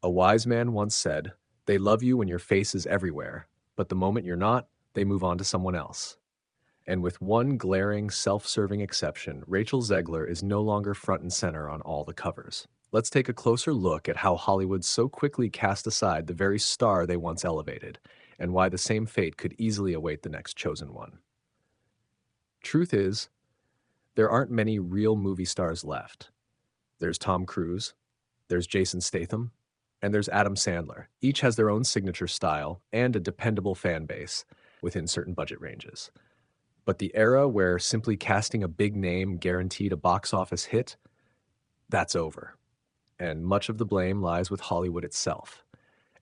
A wise man once said, "They love you when your face is everywhere, but the moment you're not, they move on to someone else." And with one glaring, self-serving exception, Rachel Zegler is no longer front and center on all the covers. Let's take a closer look at how Hollywood so quickly cast aside the very star they once elevated, and why the same fate could easily await the next chosen one. Truth is, there aren't many real movie stars left. There's Tom Cruise, there's Jason Statham, and there's Adam Sandler. Each has their own signature style and a dependable fan base within certain budget ranges. But the era where simply casting a big name guaranteed a box office hit, that's over. And much of the blame lies with Hollywood itself.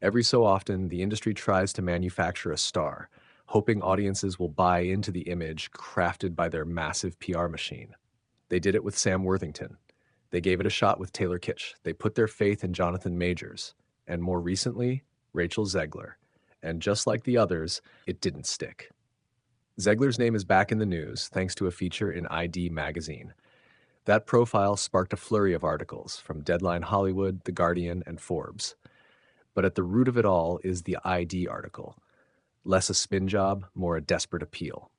Every so often, the industry tries to manufacture a star, hoping audiences will buy into the image crafted by their massive PR machine. They did it with Sam Worthington. They gave it a shot with Taylor Kitsch. They put their faith in Jonathan Majors. And more recently, Rachel Zegler. And just like the others, it didn't stick. Zegler's name is back in the news thanks to a feature in ID magazine. That profile sparked a flurry of articles from Deadline Hollywood, The Guardian, and Forbes. But at the root of it all is the ID article. Less a spin job, more a desperate appeal.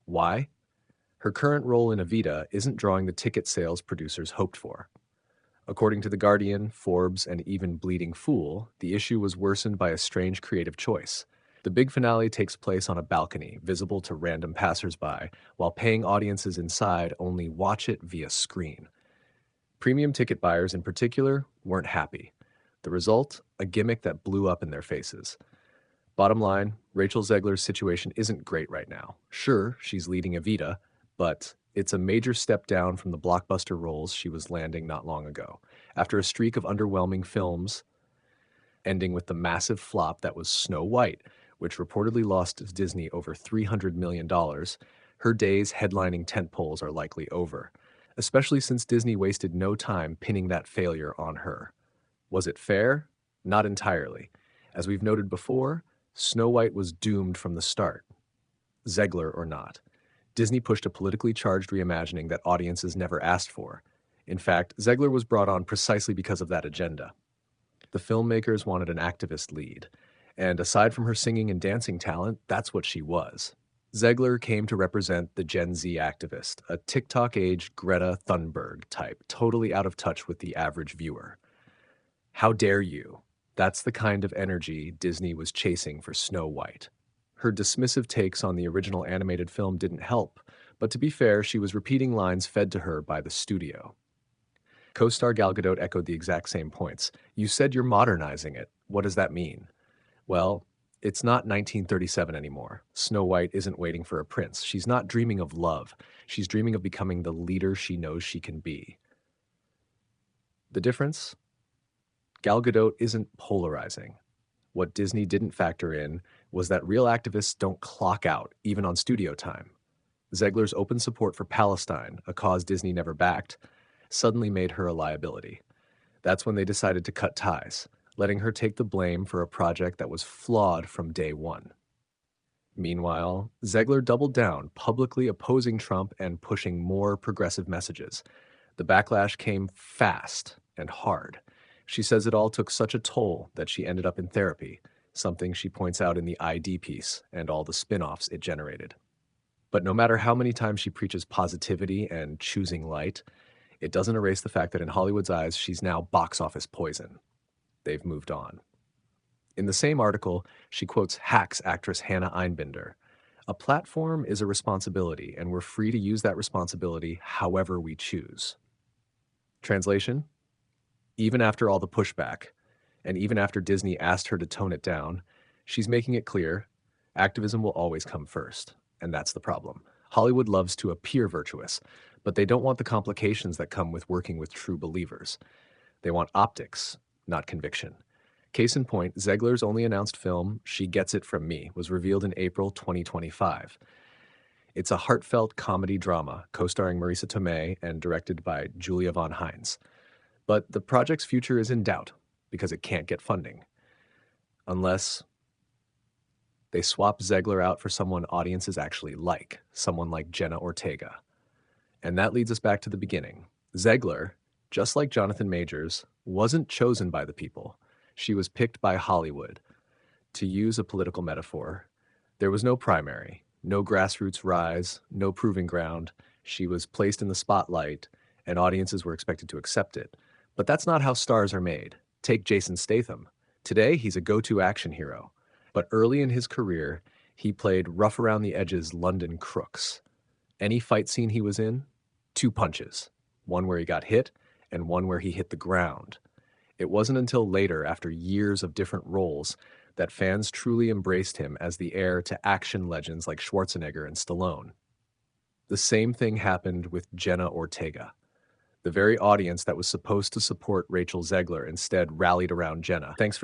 Why? Her current role in Evita isn't drawing the ticket sales producers hoped for. According to The Guardian, Forbes, and even Bleeding Fool, the issue was worsened by a strange creative choice. The big finale takes place on a balcony, visible to random passersby, while paying audiences inside only watch it via screen. Premium ticket buyers in particular weren't happy. The result? A gimmick that blew up in their faces. Bottom line, Rachel Zegler's situation isn't great right now. Sure, she's leading Evita, but it's a major step down from the blockbuster roles she was landing not long ago. After a streak of underwhelming films, ending with the massive flop that was Snow White, which reportedly lost Disney over $300 million, her days headlining tentpoles are likely over, especially since Disney wasted no time pinning that failure on her. Was it fair? Not entirely. As we've noted before, Snow White was doomed from the start. Zegler or not, Disney pushed a politically charged reimagining that audiences never asked for. In fact, Zegler was brought on precisely because of that agenda. The filmmakers wanted an activist lead, and aside from her singing and dancing talent, that's what she was. Zegler came to represent the Gen Z activist, a TikTok-age Greta Thunberg type, totally out of touch with the average viewer. How dare you? That's the kind of energy Disney was chasing for Snow White. Her dismissive takes on the original animated film didn't help, but to be fair, she was repeating lines fed to her by the studio. Co-star Gal Gadot echoed the exact same points. "You said you're modernizing it. What does that mean?" Well, it's not 1937 anymore. Snow White isn't waiting for a prince. She's not dreaming of love. She's dreaming of becoming the leader she knows she can be. The difference? Gal Gadot isn't polarizing. What Disney didn't factor in was that real activists don't clock out, even on studio time. Zegler's open support for Palestine, a cause Disney never backed, suddenly made her a liability. That's when they decided to cut ties, letting her take the blame for a project that was flawed from day one. Meanwhile, Zegler doubled down, publicly opposing Trump and pushing more progressive messages. The backlash came fast and hard. She says it all took such a toll that she ended up in therapy, something she points out in the ID piece and all the spin-offs it generated. But no matter how many times she preaches positivity and choosing light, it doesn't erase the fact that in Hollywood's eyes, she's now box office poison. They've moved on. In the same article, she quotes Hacks actress Hannah Einbinder. "A platform is a responsibility, and we're free to use that responsibility however we choose." Translation? Even after all the pushback, and even after Disney asked her to tone it down, she's making it clear activism will always come first, and that's the problem. Hollywood loves to appear virtuous, but they don't want the complications that come with working with true believers. They want optics, not conviction. Case in point, Zegler's only announced film, She Gets It From Me, was revealed in April 2025. It's a heartfelt comedy drama, co-starring Marisa Tomei and directed by Julia von Hines. But the project's future is in doubt because it can't get funding. Unless they swap Zegler out for someone audiences actually like, someone like Jenna Ortega. And that leads us back to the beginning. Zegler, just like Jonathan Majors, wasn't chosen by the people. She was picked by Hollywood. To use a political metaphor, there was no primary, no grassroots rise, no proving ground. She was placed in the spotlight, and audiences were expected to accept it. But that's not how stars are made. Take Jason Statham. Today, he's a go-to action hero. But early in his career, he played rough around the edges London crooks. Any fight scene he was in, 2 punches. One where he got hit, and one where he hit the ground. It wasn't until later, after years of different roles, that fans truly embraced him as the heir to action legends like Schwarzenegger and Stallone. The same thing happened with Jenna Ortega. The very audience that was supposed to support Rachel Zegler instead rallied around Jenna. Thanks for